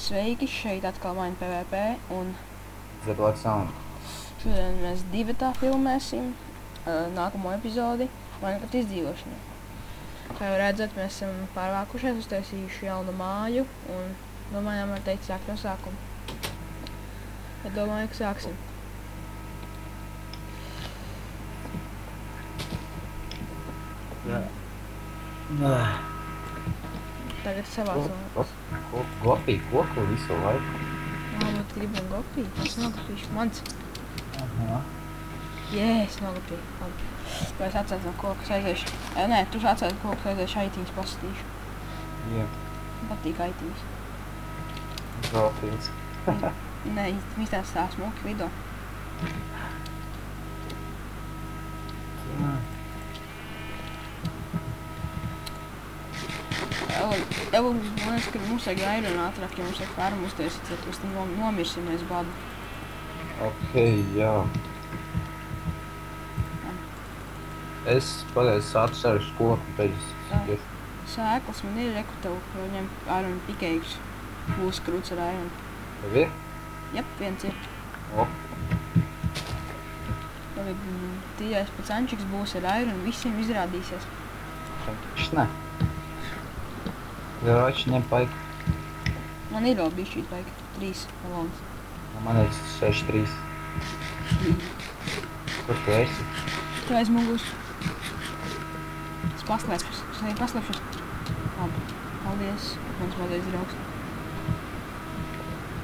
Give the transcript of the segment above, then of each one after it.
Sveiki, šeit atkal Maina PvP un Zedlāk Sound. šodien mēs divatā filmēsim nākamo epizodi Minecraft izdzīvošanai. Kā jau redzat, mēs esam pārvākušies, uztaisījuši jaunu māju un domājām, var teikt, sākt no sākuma. Bet domāju, ka sāksim. Tagad savās Gopī koku visu laiku. Varbūt gribam gopīt. Es nogopīšu. Mans. Aha. Jē, es nogopīju. Labi. Vai es atcētu no kokas aiziešu? Nē, tu atcētu kokas aiziešu aitiņas pastīšu. Jā. Patīk aitiņas. Gopīts. Nē, iztās tā smuki video. Man liekas, ka mums vajag iron ātrāk, ja mums vajag farmu uztaisīt, tad mēs tam nomirsimies badu. Okei, jā. Es pagaidu sāku sarušu koku, pēc Sēklas man ir reku ņem iron pikeiks. Būs krūts ar iron. Tev ir? Jep, viens ir. O. Tīrais pacančiks būs ar iron, visiem izrādīsies. Šeit ne. Rači ņem paiku. Man ir vēl bišķīt paika. 3 melons. Man ir 6-3. Kur tu esi? Tu aiz mugus. Es paslēpšos. Es arī paslēpšos. Labi. Paldies. Mans mazais draugs.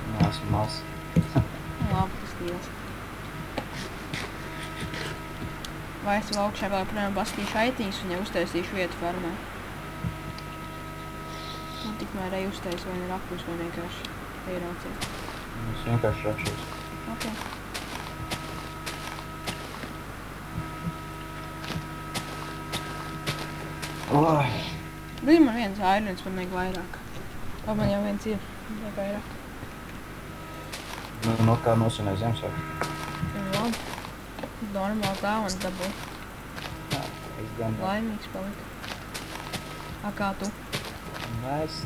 Nē, esmu mazs. Labi, tas tīvas. Vai es vēl augšā vēl projām bastīšu aitiņas un jau uztaisīšu vietu farmē? Un tikmēr ej uztais vai ne rakurs vai vienkārši teirauciet. Es vienkārši rakšos. Ok. Oi. Bija man viens irons, man vajag vairāk. Labi, man jau viens ir. Vajag vairāk. No kā nosinē Ziemassvētku? Labi. Normāli tā un dabū. Jā, es gan. Laimīgs palika. A, kā tu? Nē, es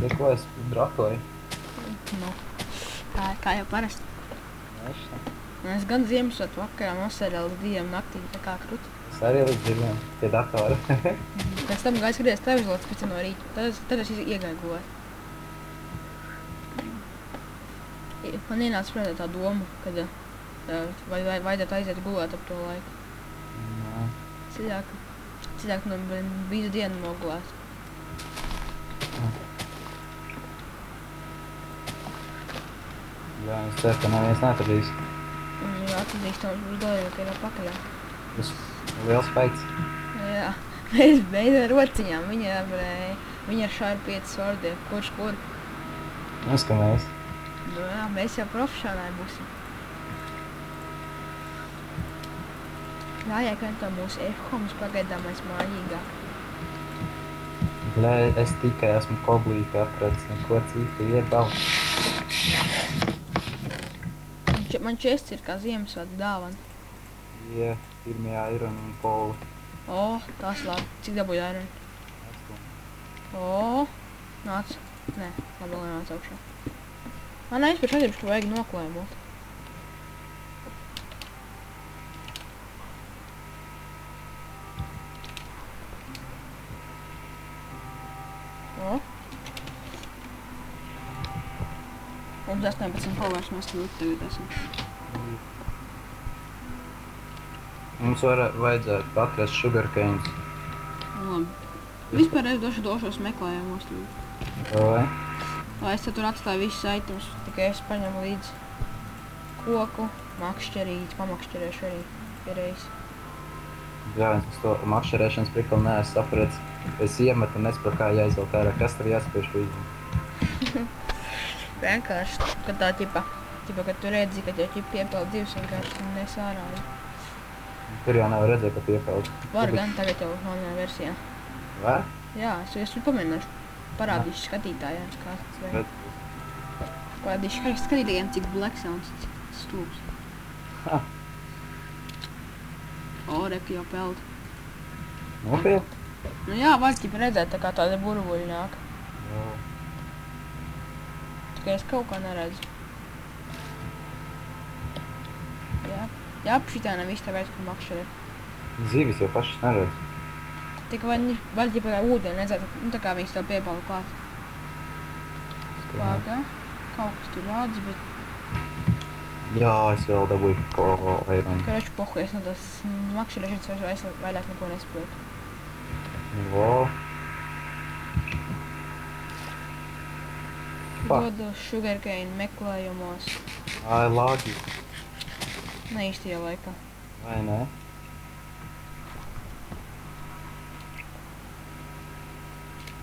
drakoju. Nu, kā jau parasti. Es gan Ziemassvētku vakarā nosēdēju līdz 2 naktī, tā kā krut. Es arī līdz 2 pie datora. Pēc tam gāju skaties televizoru pēc no rīta. Tad es iegāju gulēt. Man ienāca prātā tā doma, kad vajadzētu aiziet gulēt ap to laiku. Nē. Cilvēki no visu dienu nogulēt. Jā, es ceru, ka neviens neatradīs. Atradīs tam būs dalību, ka ir pakaļā. Tas liels spēks. Jā, mēs beidz ar rociņām. Viņa ar šāru 5 vārdiem. Kurš kur? Mēs, ka mēs. Nu jā, mēs jau profesionāli būsim. Jāiek tā mūsu e-homs pagaidāmais mājīgāk. Bļē, es tikai esmu koblīti atradis, neko citu iebal. Man čests ir kā Ziemassvētku dāvana. Jā, pirmajā irona un poli. O, tās labi. Cik dabūju iron? O, nāc. Nē, labi, lai nāc augšā. Nē, es pēc atiepuši, ka vajag noklējumot. O. Mums 18 pavārs mēs tagad esam. Mums vajadzētu atrast sugarcanes. Labi. Vispār es došos meklējumos. Vai? Lai es tur atstāju visus itemus, tikai es paņemu līdz koku, makšķerīti, pamakšķerēšu arī pie reizes. Jā, es to makšķerēšanas prikli neesmu sapratis. Es iemetu un nesapratu, kā jāizvēl ārā. Kas tev jāspēj šo izvēl? Vienkārši, kad tā ķipa, kad tu redzi, ka jau ķipa piepeld divas vienkārši nes ārā. Tur jau nevar redzēt, ka piepeld. Var gan tagad jau manā versijā. Vai? Jā, es pamēģināšu. Parādīšu skatītājiem, kā tas vajag. Parādīšu skatītājiem, cik black sounds, cik stūps. Ha. O, reku jau peld. Nopietni? Nu jā, var ķipa redzēt, tā kā tāda burbuļi nāk. Jā. ka es kaut kā neredzu. Jā, šitā nav viss tāpēc, ka makšķeri. Zivis jau pašas neredz. Tik vaļ ģipa kā ūdeni redzēt, nu tā kā viņas tev piepala klāt. Pagā, kaut kas tur rādz, bet... Jā, es vēl dabūju aironu. Karoči pohu, es no tās makšķerēšanas vairs vairāk neko nesaprotu. Vo. Dodu sugarcane meklējumos. Ai, lāgi. Ne īstajā laikā. Vai ne?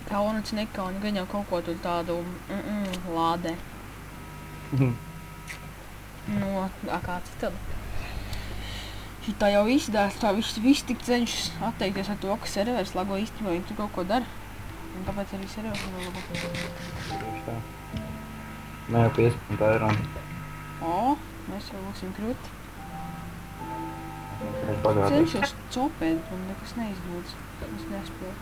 Kaunac nekauni, gan jau kaut ko tur tādu lādē. No, kāds ir tad? Šitā jau visi dara, tā visi tik cenšas atteikties ar to, ka serveris lago īstenībā, viņi tur kaut ko dara. Un tāpēc arī serveris nav labo. Tieši tā. Mē jau 15 eironi. O, mēs jau būsim krūti. Es pagādāju. Cenšos copēt, man nekas neizdodas. Es nespēju.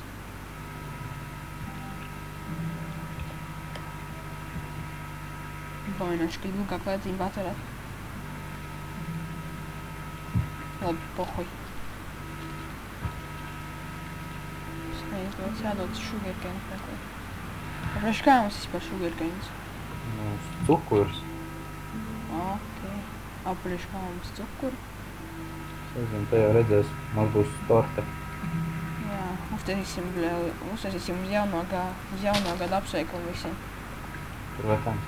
Baināšu, ka ilgāk vajadzību atverēt. Labi, pohuj. Es neizdodas jādod sugarcane meklēt. Priekš kā mums vispār sugarcanes? Cukurs. Ok. Priekš kā mums cukuru? Es nezinu, te jau redzēs, mums būs torte. Jā, uztaisīsim uz jauno gada apsveikumu visiem. Protams.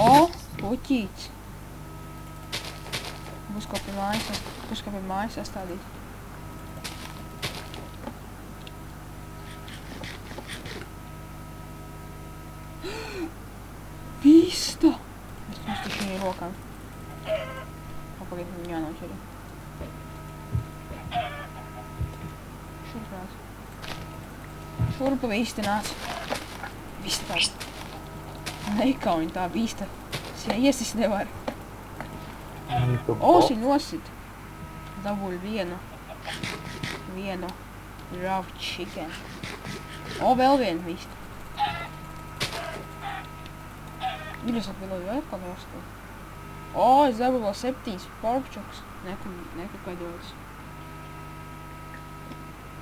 O, puķīts. Būs ko pie mājas sastādīt. Vista! Es nostišu viņu rokām. Pagaid, viņu jānoķeri. Šurpās. Šurpa vista nāc. Vista tā. Nekauņi tā vista. Es jau iesis nevar. Osi nosit. Dabuļ vienu raw chicken. O, vēl vienu vista. Viļas atvēloju vēl kā nostu. O, es dabūju vēl 7 porkčoks. Nekakadojas.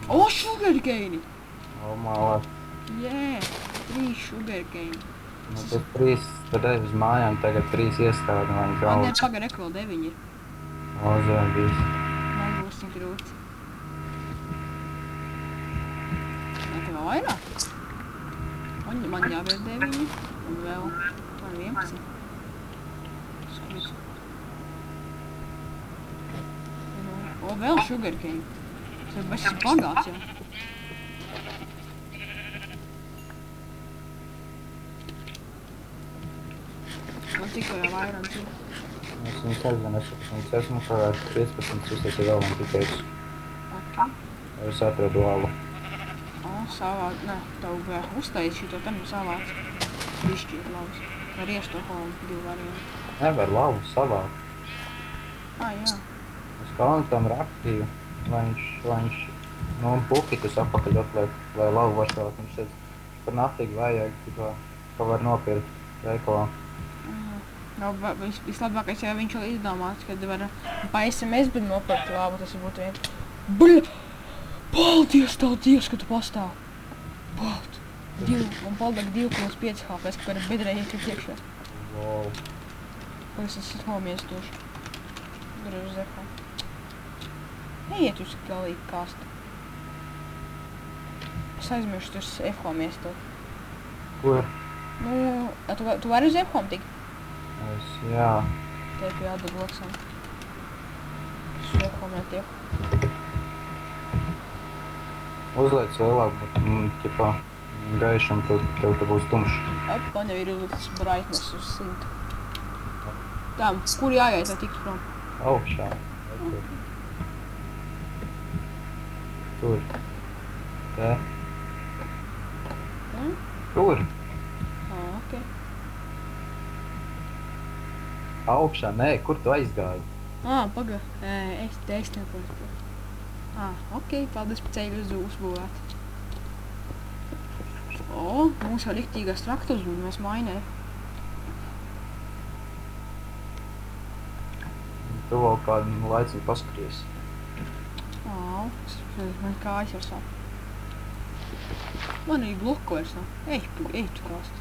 O, sugarcane! O, malāk. Yeah, 3 sugarcane. Nu, tas 3, tad ej uz mājām, tagad 3 iestādi, lai viņi Man daudz. nepagaid vēl 9 ir. O, zem viss. Man būs tik grūti. Vai tev vēl vairāk? Man jāvēr 9 un vēl man 11. Skrīt. O, vēl sugarcane. Tas esi bagāts jau. Man tikko jau vairāk ir. Es viņus aizvien esmu kaut 15, uztaisīju vēl man tikai es atradu lavu. O, savād, ne, tev uztaisi šito tam savāds. Bišķīt lavas. Var iest to kaut 2 variantu. Nevar lavu savāt. Jā. Es kalnu tam rakstīju, lai viņš pukitus apakaļ atliek, lai lavu var savāt. Viņš teica, par naftīgi vajag, ko var nopirkt veikalā. Vislabākais, ja viņš vēl izdomāts, kad var pa SMS nopirkt labu, tas būtu vien. Bļa! Paldies, ka tu pastāv! Palt! Man paldāk 2,5 HP, ka par bedrē iekļūt iekšā. Wow. Pagad es homies došu. Tur ir uz zepā. Neiet uz galīgi kāstu. Es aizmiršu tur F-homies to. Kur? Nu, tu vari uz F-hom tikt? Jā. Tev jādod loksam. Es uz F-hom netiek. Uzliec vēlāk, bet, ķipā, gaišam, tev te būs tumšs. Man jau ir uzliktas brightness uz 100. Tā, kur jāiet, lai tiktu prom? Augšā. Tur. Te. Tur. Ok. Augšā, nē, kur tu aizgāji? Paga, es nekostu. Ok, paldies par ceļu uzbūvēt. Mums jau riktīgās traktors bija, mēs mainē. Tu vēl kādu laicinu paskaties. Man kājas jau sāp. Man arī bloku vairs nav. Ej tu kāst.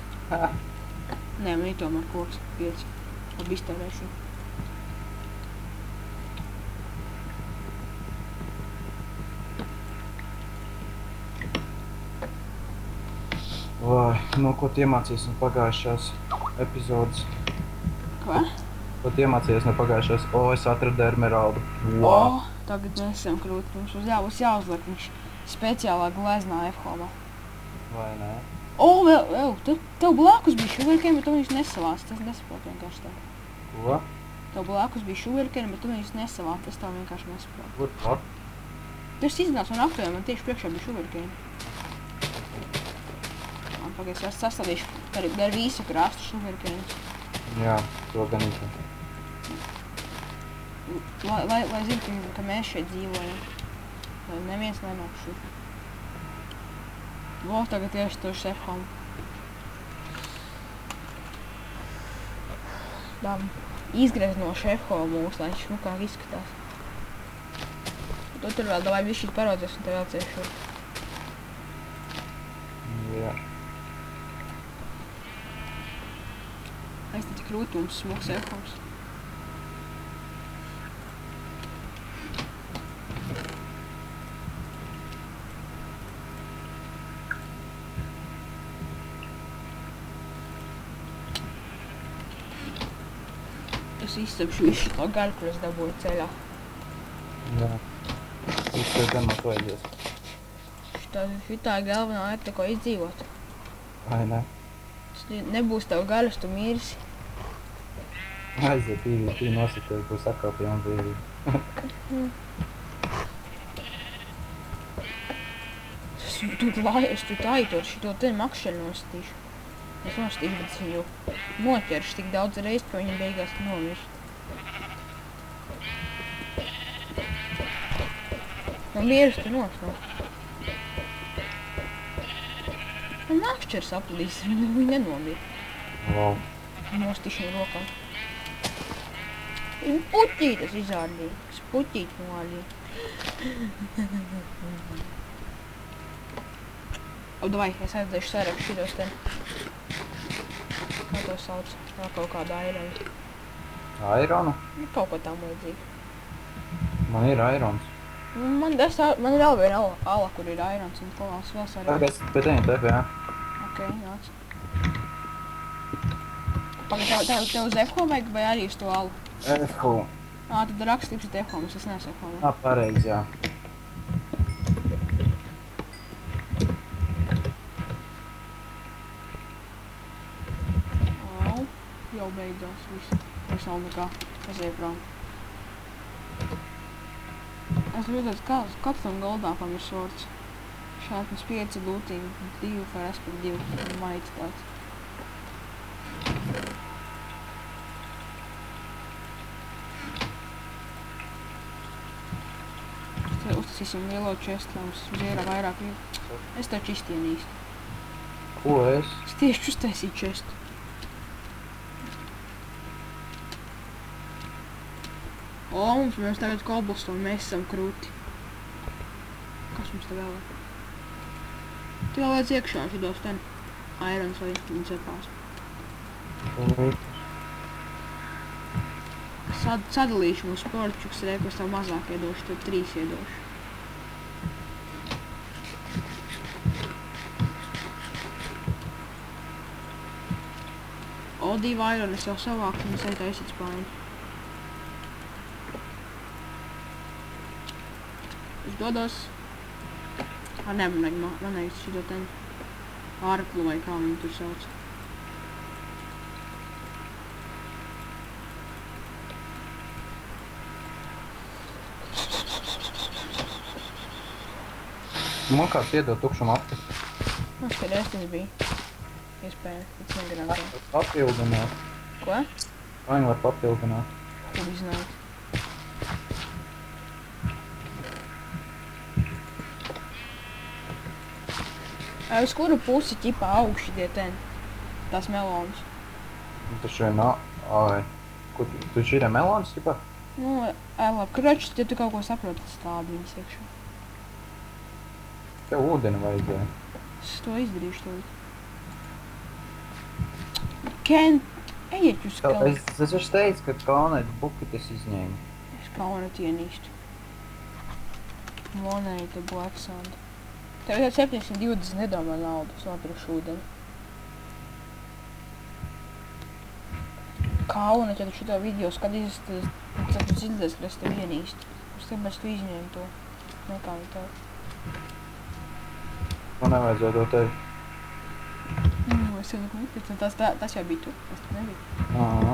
Nē, man ir tomēr koks 5. Labi iztērēšu. Vai, no ko tu iemācījies no pagājušās epizodes? Ko? Ko tu iemācījies no pagājušās? Es atradu Emeraldu. Tagad mēs esam krūti. Mums būs jāuzliek viņš speciālā gleznā F-homā. Vai nē? Vēl, tev blakus bija šuverkeni, bet tu viņus nesavāc. Tas nesaprot vienkārši tā. Ko? Tev blakus bija šuverkeni, bet tu viņus nesavāc. Tas tā vienkārši nesaprot. Kur? Tas iznāca man aptuveni, man tieši priekšā bija šuverkeni. Pagaidzi, es sastādīšu ar visu krastu šuverkenus. Jā, to gan ir. Lai zinu, ka mēs šeit dzīvojam. Lai neviens nenāk šur. Tagad tieši to F-homu. Izgrez no F-homu mūs, lai viņš šmukāk izskatās. Tu tur vēl davai bišķīt paraudzies un tev vēl cieš šur. Jā. Es te tik rūtums smuks F-homs. Es izcepšu visu to gaļu, kur es dabūju ceļā. Jā. Visu gan man to aizies. Šitā ir galvenā lieta, ko izdzīvot. Vai ne? Nebūs tev gaļas, tu mirsi. Aiziet, PvP nosakties, būs atkal pilnbrīvība. Es tu taitot šito te makšķeļu nostīšu. Es nostīšu, bet es viņu noķeršu tik daudz reizi, ka viņam beigās nomirst. Man mieras tu nos, no. Man makšķers aplīs, viņi nenomir. Wow. Nostīšu viņu rokām. Viņa puķītas izārdīja. Es puķīt nolīju. Davai, es aizdešu sarakstu šitos ten. Kā to sauc? Kā kaut kādu aironu. Aironu? Kaut ko tam līdzīgi. Man ir airons. Man ir vēl viena ala, kur ir airons un kolās vēl sarakstu. Tagad es pēc tevi tev, jā. Ok, nāc. Tev uz F-home vajag vai arī uz to alu? F-home. Tad rakstības ir F-home, es neesmu F-home. Pareizi, jā. Jau beidzās viss. Es nav nekā. Es eju prom. Es redzētu, kāds tam goldāpam ir sorts. Šāpnes 5 lūtīgi, 2 vai respektīvi 2 maitas tāds. Te uztasīsim lielo čestu, lai mums zierā vairāk vietu. Es taču iztienīstu. Ko es? Es tieši uztaisīju čestu. Mums tagad cobblestone, mēs esam krūti. Kas mums te vēl ir? Tu jau vajadz iekšā šitos ten irons, lai viņi cepās. Sadalīšu mūsu sportčuks reikos tev mazāk iedošu, tev 3 iedošu. O, 2 iron es jau savāku un es eju taisīt spāņu. Es dodos. Man vajag šito ten ārklu vai kā viņu tur sauc. Man kāds iedod tukšu mapu. Man skatījās tas bija. Iespēja, pēc negarantē. Papildināt. Ko? Vai nu var papildināt? Ko iznāk? Uz kuru pusi ķipā augši tie ten? Tās melonas. Taču no... Ai. Kur tu šī ir melons, ķipa? Nu, labi, kročs, ja tu kaut ko saproti, tas tādi viņas iekšā. Tev ūdeni vajadzēja. Es to izdarīšu tūlīt. Ken, ejiet uz kalnu. Es taču teicu, ka kalnēt bukites izņēma. Es kalnu ienīstu. Monēta Black Sand. Tev jau 720 nedomā naudu, es nopirkšu ūdeni. Kauna, ja tu šito video skatīsies, tad tu dzirdēs, ka es tev ienīstu. Es tāpēc tu izņēmu to. Nekā viņa tev. Man nevajadzēja to teikt. Es jau nepaticu, tas jau bija tu, tas tu nebija. Aha.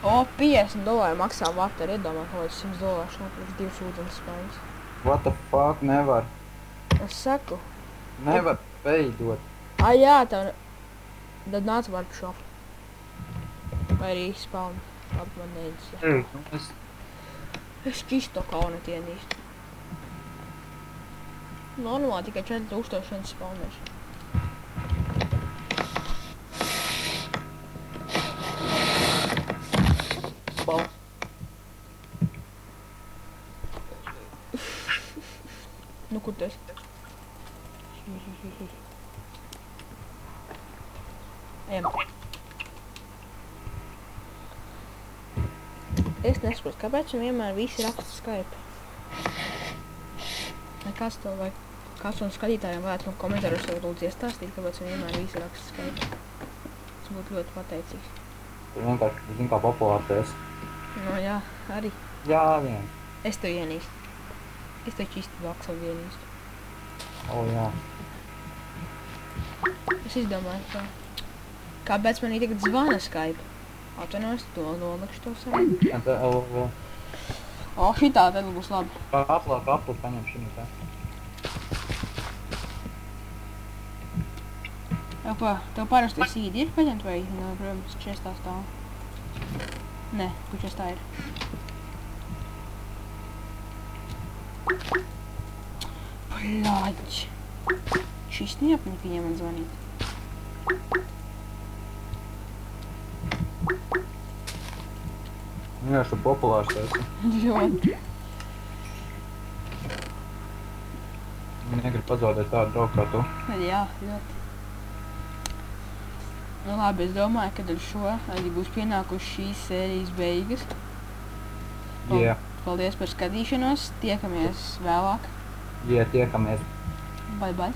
O, $50 maksā vateri, iedomā, kaut kāds $100 nopirks 2 ūdens spēļas. What the fuck, nevar. Es saku. Nevar beidot. Ai, jā, tev... Tad nāc varp šopu. Vai arī spalni. Labi, man neinteresē. Es čistu to kaunu ienīstu. Normāli tikai 4000 spalnēšu. Bau. Nu, kur tu esi? Ejam. Es nesaprotu, kāpēc man vienmēr visi raksta Skype. Vai kāds to, vai kāds no skatītājiem varētu no komentāros jau lūdzu iestāstīt, kāpēc man vienmēr visi raksta Skype. Tas būtu ļoti pateicīgs. Tu vienkārši, zini, kā populārs esi. No jā, arī. Jā, vien. Es tev ienīstu. Es taču īsti Baksavu ienīstu. O, jā. Es izdomāju, ka... Kāpēc manī tagad zvana Skype? Atvainojos, to nolikšu to savu. Jā, te, O, šitā tad būs labi. Aplu paņem šim te. Tev parasti sīdi ir paņemt vai protams, čestā stāv? Nē, kur čestā ir? Bļaģ. Šis neapņik viņiem man zvanīt. Jā, šo populārs esi. Ļoti. Negribu pazaudēt tādu draugu kā tu. Jā, ļoti. Nu labi, es domāju, ka ar šo arī būs pienākuši šīs sērijas beigas. Jā. Paldies par skatīšanos, tiekamies vēlāk. Jā, tiekamies. Bye bye.